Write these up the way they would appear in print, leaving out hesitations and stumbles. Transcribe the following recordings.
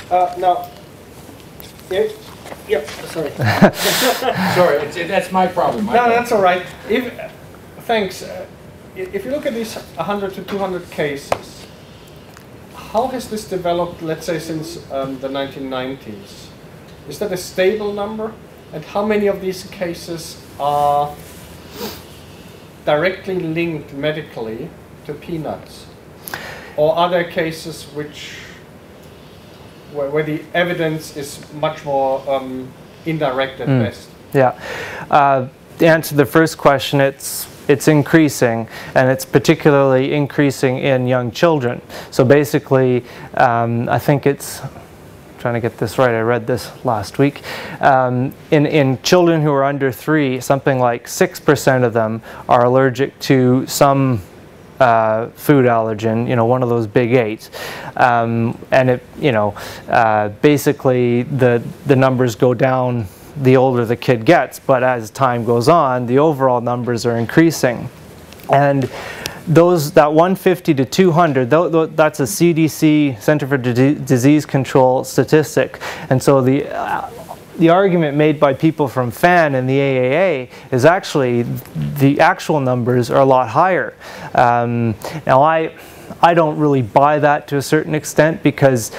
Now, yeah, sorry. Sorry, that's my problem. No, that's all right. Thanks. If you look at these 100 to 200 cases, how has this developed, let's say, since the 1990s? Is that a stable number? And how many of these cases are directly linked medically to peanuts? Or are there cases where the evidence is much more indirect at best? Yeah. To answer the first question, it's increasing, and it's particularly increasing in young children. So basically, I think it's, trying to get this right, I read this last week, in children who are under 3, something like 6% of them are allergic to some food allergen, one of those big 8, and it, basically the numbers go down the older the kid gets, but as time goes on, the overall numbers are increasing. And that 150 to 200, that's a CDC, Center for Disease Control statistic. And so the argument made by people from FAN and the AAA is actually the actual numbers are a lot higher. Now I don't really buy that to a certain extent, because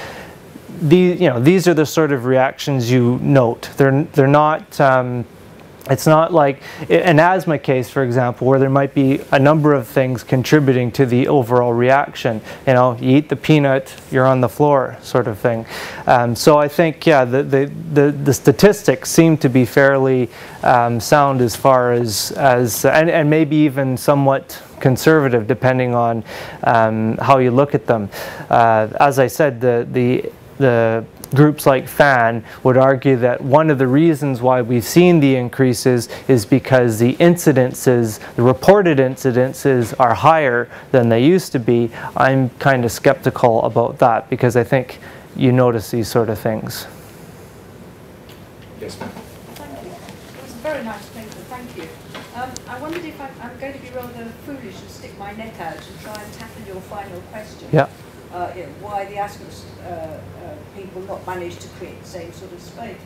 these are the sort of reactions you note. They're not. It's not like an asthma case, for example, where there might be a number of things contributing to the overall reaction. You eat the peanut, you're on the floor, sort of thing. So I think, yeah, the statistics seem to be fairly sound as far as and maybe even somewhat conservative, depending on how you look at them. As I said, the groups like FAN would argue that one of the reasons why we've seen the increases is because the incidences, the reported incidences, are higher than they used to be. I'm kind of skeptical about that, because I think you notice these sort of things. Yes, ma'am. Thank you. It was a very nice paper, thank you. I wondered if I'm going to be rather foolish and stick my neck out and try and tackle your final question. Yeah. Why the asthma people not manage to create the same sort of space.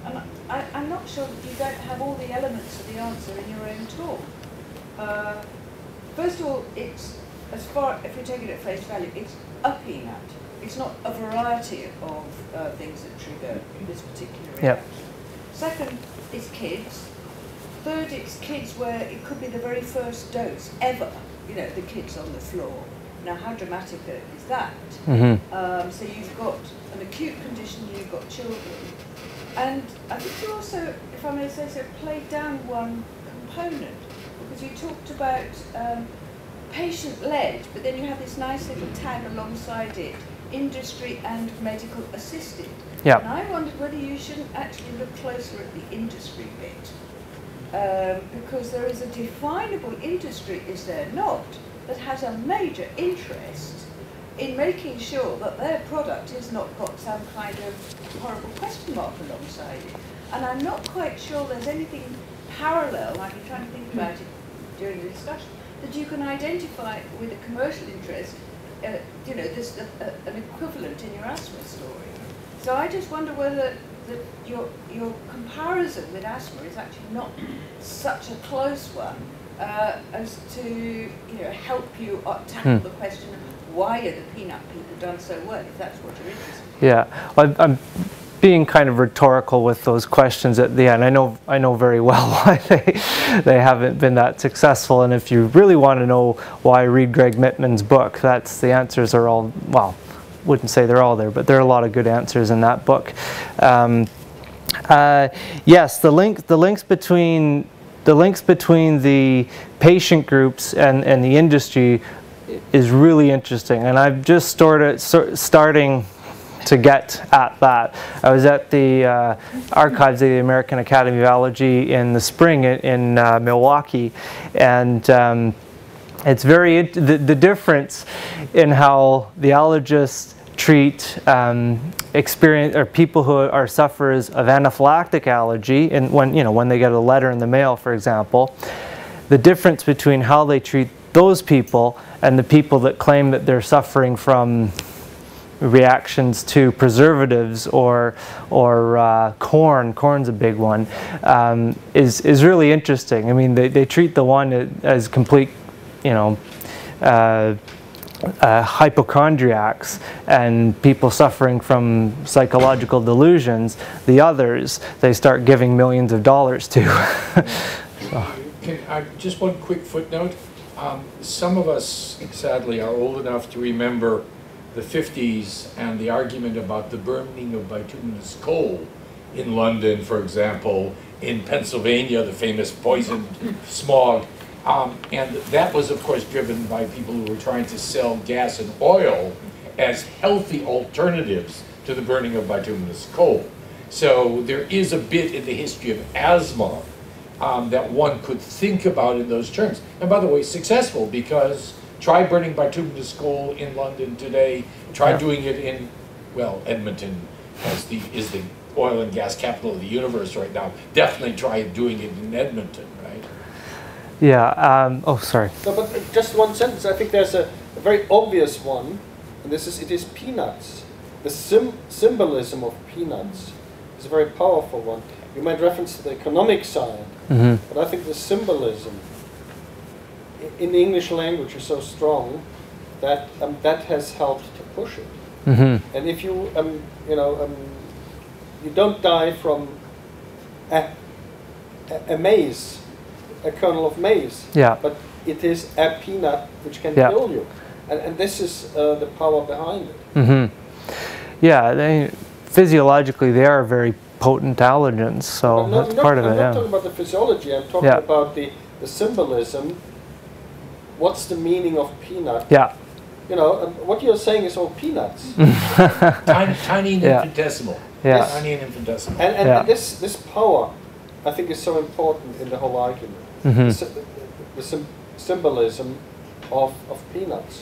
And I'm not sure that you don't have all the elements of the answer in your own talk. First of all, it's, if you're taking it at face value, it's a peanut. It's not a variety of things that trigger this particular reaction. Yep. Second, it's kids. Third, it's kids where it could be the very first dose ever, the kids on the floor. Now, how dramatic is that? Mm-hmm. So you've got an acute condition, you've got children. And I think you also, if I may say so, played down one component, because you talked about patient-led, but then you have this nice little tag alongside it, industry and medical assisted. Yeah. And I wondered whether you shouldn't actually look closer at the industry bit, because there is a definable industry, is there not, that has a major interest in making sure that their product has not got some kind of horrible question mark alongside it. And I'm not quite sure there's anything parallel, I've been trying to think about it during the discussion, that you can identify with a commercial interest, there's an equivalent in your asthma story. So I just wonder whether your comparison with asthma is actually not such a close one as to help you tackle the question of why are the peanut people done so well, if that's what you're interested in. Yeah, well, I'm being kind of rhetorical with those questions at the end. I know very well why they haven't been that successful, and if you really want to know why, read Greg Mittman's book. The answers are all, well, wouldn't say they're all there, but there are a lot of good answers in that book. Yes, the links between the patient groups and the industry is really interesting, and I've just starting to get at that. I was at the archives of the American Academy of Allergy in the spring in Milwaukee, and it's the difference in how the allergists treat people who are sufferers of anaphylactic allergy, and when they get a letter in the mail, for example, the difference between how they treat those people and the people that claim that they're suffering from reactions to preservatives or corn. Corn's a big one. Is really interesting. I mean, they treat the one as complete, you know, hypochondriacs and people suffering from psychological delusions. The others, they start giving millions of dollars to. So. Just one quick footnote. Some of us, sadly, are old enough to remember the 50s and the argument about the burning of bituminous coal in London, for example, in Pennsylvania, the famous poisoned smog. And that was, of course, driven by people who were trying to sell gas and oil as healthy alternatives to the burning of bituminous coal. So there is a bit in the history of asthma that one could think about in those terms. And by the way, successful, because try burning bituminous coal in London today, try doing it in, well, Edmonton is the oil and gas capital of the universe right now. Definitely try doing it in Edmonton, right? Yeah, oh, sorry. No, but just one sentence. I think there's a very obvious one, and it is peanuts. The symbolism of peanuts is a very powerful one. You might reference the economic side, but I think the symbolism in the English language is so strong that that has helped to push it. And if you, you don't die from a maize, a kernel of maize, but it is a peanut which can kill you. And this is the power behind it. Yeah, physiologically they are very potent allergens, so that's part of it. I'm not talking about the physiology, I'm talking about the symbolism. What's the meaning of peanut? Yeah. You know, what you're saying is all peanuts. Tiny and infinitesimal. Yeah. Tiny and infinitesimal. And this power, I think, is so important in the whole argument. The symbolism of peanuts.